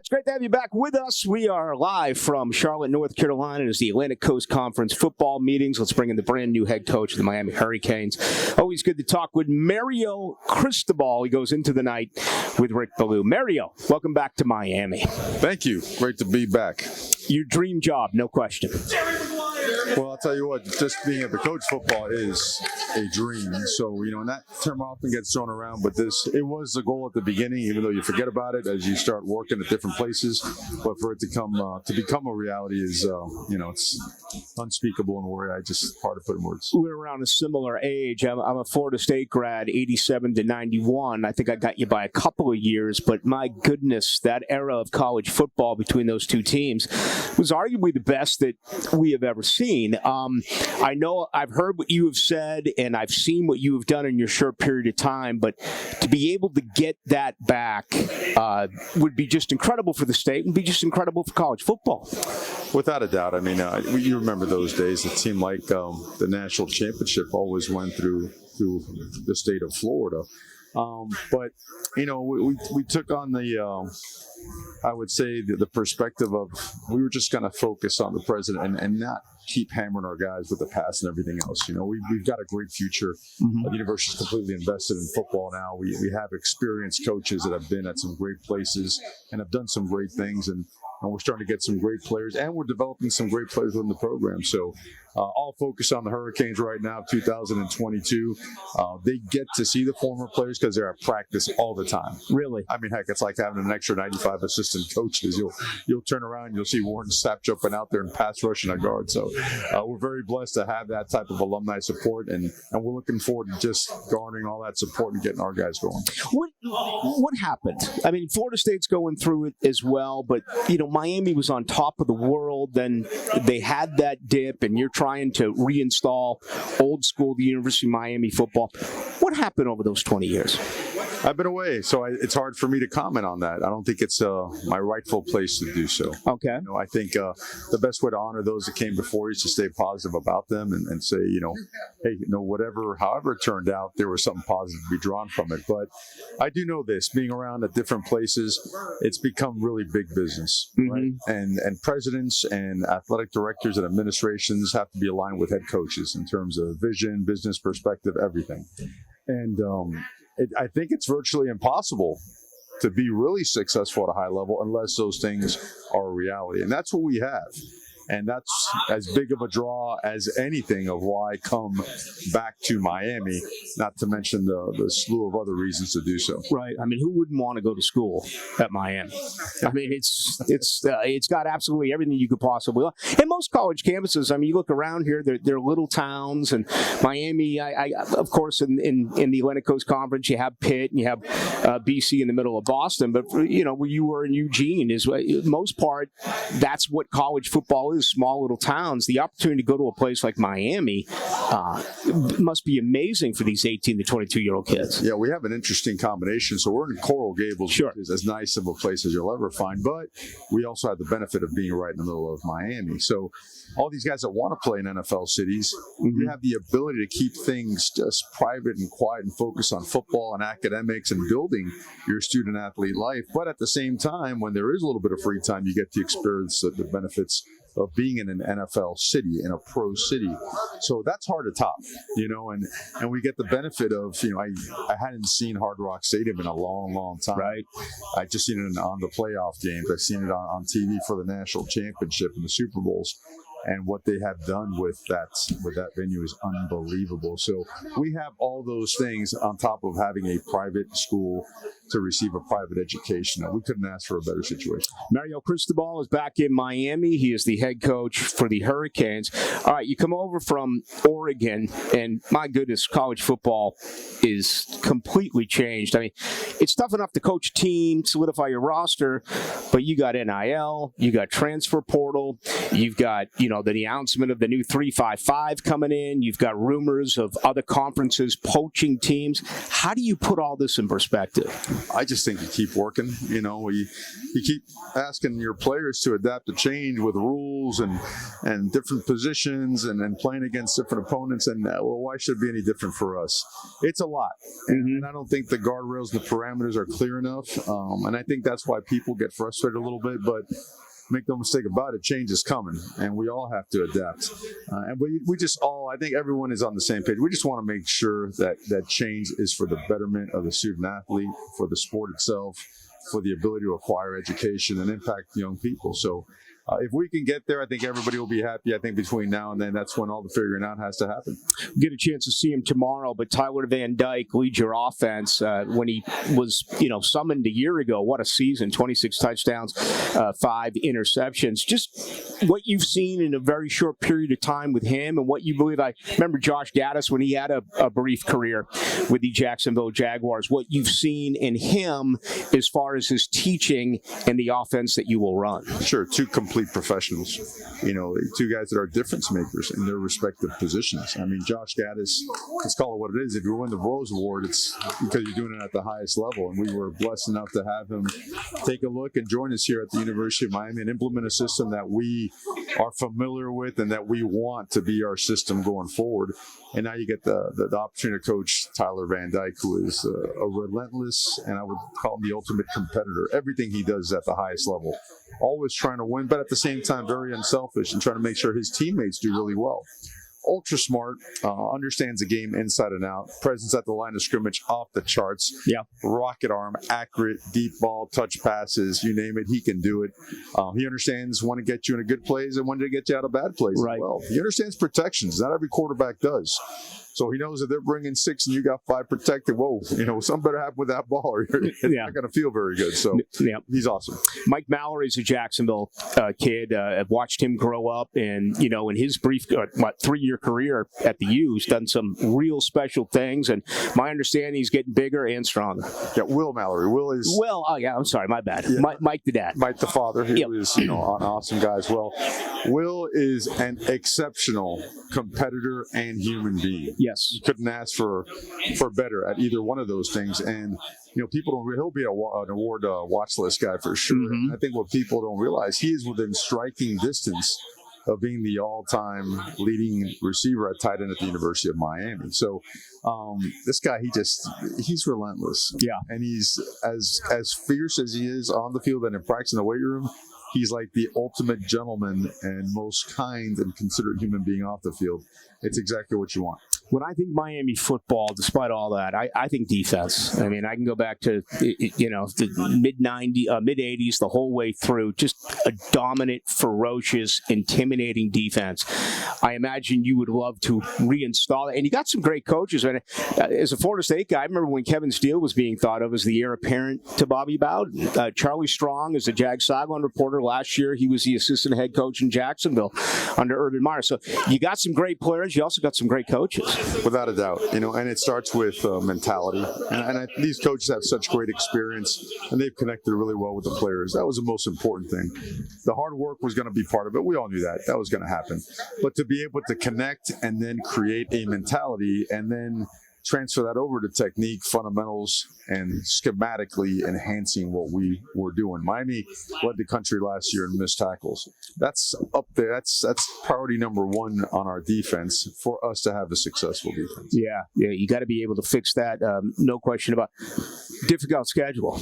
It's great to have you back with us. We are live from Charlotte, North Carolina. It's the Atlantic Coast Conference football meetings. Let's bring in the brand new head coach of the Miami Hurricanes. Always good to talk with Mario Cristobal. He goes into the night with Rick Ballou. Mario, welcome back to Miami. Thank you. Great to be back. Your dream job, no question. Well, I'll tell you what, just being able to coach football is a dream. So, and that term often gets thrown around, but it was the goal at the beginning, even though you forget about it as you start working at different places. But for it to become a reality is, it's unspeakable in a way. Hard to put in words. We're around a similar age. I'm a Florida State grad, 87 to 91. I think I got you by a couple of years, but my goodness, that era of college football between those two teams was arguably the best that we have ever seen. I know I've heard what you have said, and I've seen what you have done in your short period of time, but to be able to get that back would be just incredible for the state and be just incredible for college football. Without a doubt. I mean, you remember those days. It seemed like the national championship always went through the state of Florida. But, we took on I would say the perspective of we were just going to focus on the president and not keep hammering our guys with the past and everything else. We've got a great future. The university is completely invested in football now. We have experienced coaches that have been at some great places and have done some great things, and we're starting to get some great players, and we're developing some great players within the program. So all focus on the Hurricanes right now, 2022. They get to see the former players because they're at practice all the time. Really? I mean, heck, it's like having an extra 95 assistant coaches. You'll turn around and you'll see Warren Sapp jumping out there and pass rushing a guard. So we're very blessed to have that type of alumni support, and we're looking forward to just garnering all that support and getting our guys going. What happened? I mean, Florida State's going through it as well, but, Miami was on top of the world. Then they had that dip, and you're trying to reinstall old school the University of Miami football. What happened over those 20 years? I've been away, so it's hard for me to comment on that. I don't think it's my rightful place to do so. Okay. I think the best way to honor those that came before you is to stay positive about them and say, hey, however it turned out, there was something positive to be drawn from it. But I do know this, being around at different places, it's become really big business, right? And presidents and athletic directors and administrations have to be aligned with head coaches in terms of vision, business perspective, everything. And I think it's virtually impossible to be really successful at a high level unless those things are a reality. And that's what we have. And that's as big of a draw as anything of why I come back to Miami, not to mention the slew of other reasons to do so. Right. I mean, who wouldn't want to go to school at Miami? I mean, it's got absolutely everything you could possibly want. And most college campuses, I mean, you look around here, they're little towns. And Miami, of course, in the Atlantic Coast Conference, you have Pitt and you have BC in the middle of Boston. But, where you were in Eugene, is most part, that's what college football is. Small little towns. The opportunity to go to a place like Miami must be amazing for these 18 to 22-year-old kids. Yeah, we have an interesting combination. So we're in Coral Gables, sure, which is as nice of a place as you'll ever find, but we also have the benefit of being right in the middle of Miami. So all these guys that want to play in NFL cities, you have the ability to keep things just private and quiet and focus on football and academics and building your student-athlete life. But at the same time, when there is a little bit of free time, you get to experience the benefits of being in an NFL city, in a pro city. So that's hard to top, and we get the benefit of, I hadn't seen Hard Rock Stadium in a long, long time. Right. I just seen it on the playoff games. I've seen it on TV for the national championship and the Super Bowls. And what they have done with that venue is unbelievable. So we have all those things on top of having a private school to receive a private education. We couldn't ask for a better situation. Mario Cristobal is back in Miami. He is the head coach for the Hurricanes. All right, you come over from Oregon, and my goodness, college football is completely changed. I mean, it's tough enough to coach a team, solidify your roster, but you got NIL, you got transfer portal, you've got, the announcement of the new 3-5-5 coming in. You've got rumors of other conferences poaching teams. How do you put all this in perspective? I just think you keep working. You keep asking your players to adapt to change with rules and different positions and playing against different opponents. And why should it be any different for us? It's a lot. And I don't think the guardrails and the parameters are clear enough. And I think that's why people get frustrated a little bit. But make no mistake about it, change is coming, and we all have to adapt. And we just all, I think everyone is on the same page. We just want to make sure that change is for the betterment of the student athlete, for the sport itself, for the ability to acquire education and impact young people. So if we can get there, I think everybody will be happy. I think between now and then, that's when all the figuring out has to happen. We'll get a chance to see him tomorrow, but Tyler Van Dyke leads your offense. When he was, summoned a year ago, what a season, 26 touchdowns, 5 interceptions. Just what you've seen in a very short period of time with him and what you believe. I remember Josh Gaddis when he had a brief career with the Jacksonville Jaguars, what you've seen in him as far as his teaching and the offense that you will run. Sure, two complete professionals, two guys that are difference makers in their respective positions. I mean, Josh Gaddis, let's call it what it is. If you win the Rose Award, it's because you're doing it at the highest level. And we were blessed enough to have him take a look and join us here at the University of Miami and implement a system that we are familiar with and that we want to be our system going forward. And now you get the opportunity to coach Tyler Van Dyke, who is a relentless, and I would call him the ultimate competitor. Everything he does is at the highest level, always trying to win, but at the same time very unselfish and trying to make sure his teammates do really well. Ultra smart, understands the game inside and out, presence at the line of scrimmage off the charts. Yeah. Rocket arm, accurate, deep ball, touch passes, you name it, he can do it. He understands when to get you in a good plays and when to get you out of bad plays as well. He understands protections. Not every quarterback does. So he knows that they're bringing 6 and you got 5 protected. Whoa, something better happen with that ball or it's not going to feel very good. So he's awesome. Mike Mallory's a Jacksonville kid. I've watched him grow up and, in his brief 3-year career at the U, he's done some real special things. And my understanding, he's getting bigger and stronger. Yeah, Will Mallory. I'm sorry, my bad. Yeah. Mike the dad. Mike the father, who is, an awesome guy as well. Will is an exceptional competitor and human being. Yes. You couldn't ask for better at either one of those things. And, people he'll be an award watch list guy for sure. Mm-hmm. I think what people don't realize, he is within striking distance of being the all-time leading receiver at tight end at the University of Miami. So this guy, he's relentless. Yeah. And he's as fierce as he is on the field and in practice in the weight room. He's like the ultimate gentleman and most kind and considerate human being off the field. It's exactly what you want. When I think Miami football, despite all that, I think defense. I mean, I can go back to, the mid-'80s, the whole way through, just a dominant, ferocious, intimidating defense. I imagine you would love to reinstall it. And you got some great coaches. And as a Florida State guy, I remember when Kevin Steele was being thought of as the heir apparent to Bobby Bowden. Charlie Strong is a Jag Sideline reporter. Last year, he was the assistant head coach in Jacksonville under Urban Meyer. So you got some great players. You also got some great coaches. Without a doubt, and it starts with mentality. And these coaches have such great experience, and they've connected really well with the players. That was the most important thing. The hard work was going to be part of it. We all knew that was going to happen. But to be able to connect and then create a mentality and then transfer that over to technique, fundamentals, and schematically enhancing what we were doing. Miami led the country last year in missed tackles. That's up there. That's priority number 1 on our defense for us to have a successful defense. Yeah, you got to be able to fix that. No question about difficult schedule.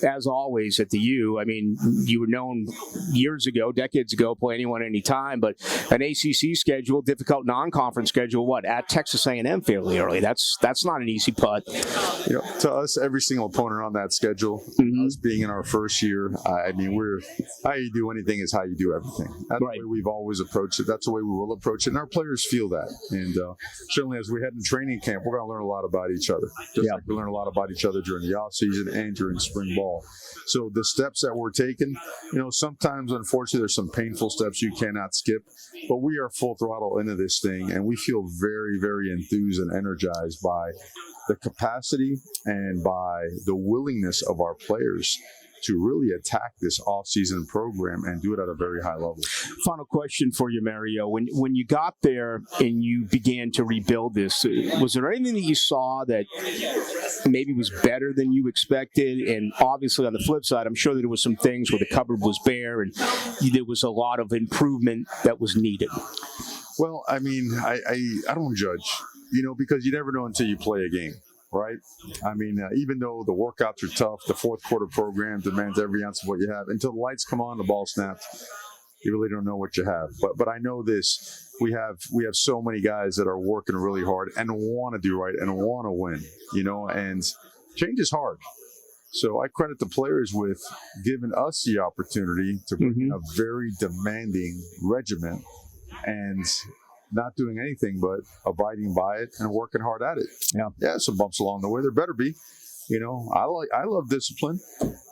As always at the U, I mean, you were known years ago, decades ago, play anyone anytime, but an ACC schedule, difficult non-conference schedule, at Texas A&M fairly early. That's not an easy putt. To us, every single opponent on that schedule, us being in our first year, I mean, how you do anything is how you do everything. That's the way we've always approached it. That's the way we will approach it. And our players feel that. And certainly as we head in training camp, we're going to learn a lot about each other. Just like we learn a lot about each other during the offseason and during spring ball. So the steps that we're taking, sometimes, unfortunately, there's some painful steps you cannot skip. But we are full throttle into this thing, and we feel very, very enthused and energized by the capacity and by the willingness of our players to really attack this off-season program and do it at a very high level. Final question for you, Mario. When you got there and you began to rebuild this, was there anything that you saw that maybe was better than you expected? And obviously on the flip side, I'm sure that there was some things where the cupboard was bare and there was a lot of improvement that was needed. Well, I mean, I don't judge, because you never know until you play a game, right? I mean, even though the workouts are tough, the fourth quarter program demands every ounce of what you have. Until the lights come on, the ball snapped, you really don't know what you have. But I know this: we have so many guys that are working really hard and want to do right and want to win, and change is hard. So I credit the players with giving us the opportunity to bring a very demanding regimen and not doing anything but abiding by it and working hard at it. Yeah, some bumps along the way. There better be. I love discipline.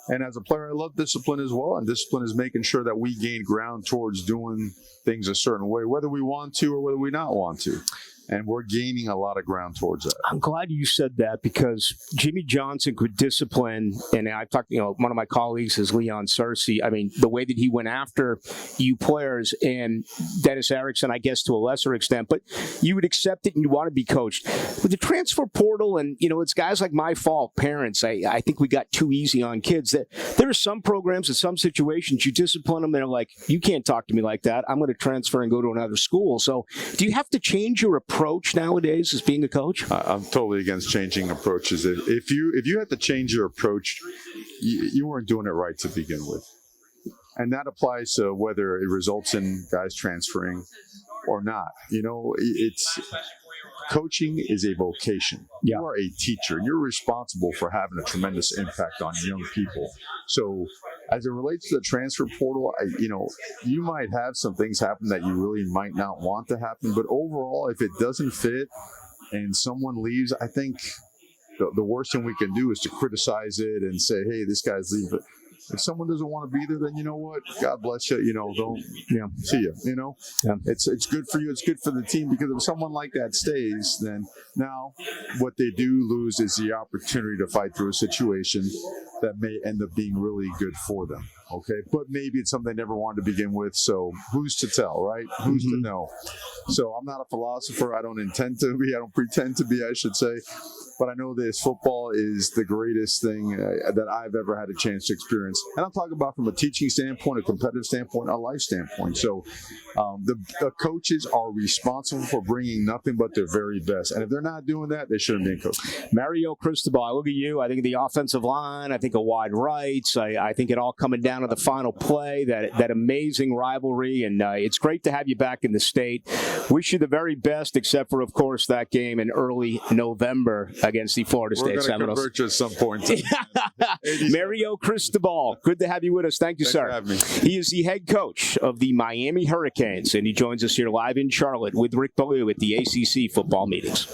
And as a player, I love discipline as well. And discipline is making sure that we gain ground towards doing things a certain way, whether we want to or whether we not want to. And we're gaining a lot of ground towards that. I'm glad you said that because Jimmy Johnson could discipline, and I've talked, one of my colleagues is Leon Cersei. I mean, the way that he went after you players and Dennis Erickson, I guess to a lesser extent, but you would accept it and you want to be coached. With the transfer portal and, it's guys like my fault, parents, I think we got too easy on kids. That there are some programs in some situations you discipline them, they're like, you can't talk to me like that. I'm going to transfer and go to another school. So do you have to change your approach nowadays as being a coach? I'm totally against changing approaches. If you had to change your approach, you weren't doing it right to begin with. And that applies to whether it results in guys transferring or not. It's coaching is a vocation. Yeah. You are a teacher. You're responsible for having a tremendous impact on young people. So as it relates to the transfer portal, you might have some things happen that you really might not want to happen. But overall, if it doesn't fit and someone leaves, I think the worst thing we can do is to criticize it and say, hey, this guy's leaving. If someone doesn't want to be there, then you know what? God bless you. Don't see you. It's good for you. It's good for the team, because if someone like that stays, then now what they do lose is the opportunity to fight through a situation that may end up being really good for them. Okay, but maybe it's something they never wanted to begin with. So who's to tell, right? Who's to know? So I'm not a philosopher. I don't intend to be. I don't pretend to be, I should say. But I know this: football is the greatest thing that I've ever had a chance to experience. And I'm talking about from a teaching standpoint, a competitive standpoint, a life standpoint. So the coaches are responsible for bringing nothing but their very best. And if they're not doing that, they shouldn't be coaching. Mario Cristobal, I look at you. I think the offensive line, I think a wide rights. I think it all coming down to the final play, that amazing rivalry. And it's great to have you back in the state. Wish you the very best, except for, of course, that game in early November against the Florida State Seminoles. We're going to convert you at some point. Mario Cristobal, good to have you with us. Thank you, Thanks sir. for having me. He is the head coach of the Miami Hurricanes, and he joins us here live in Charlotte with Rick Ballou at the ACC football meetings.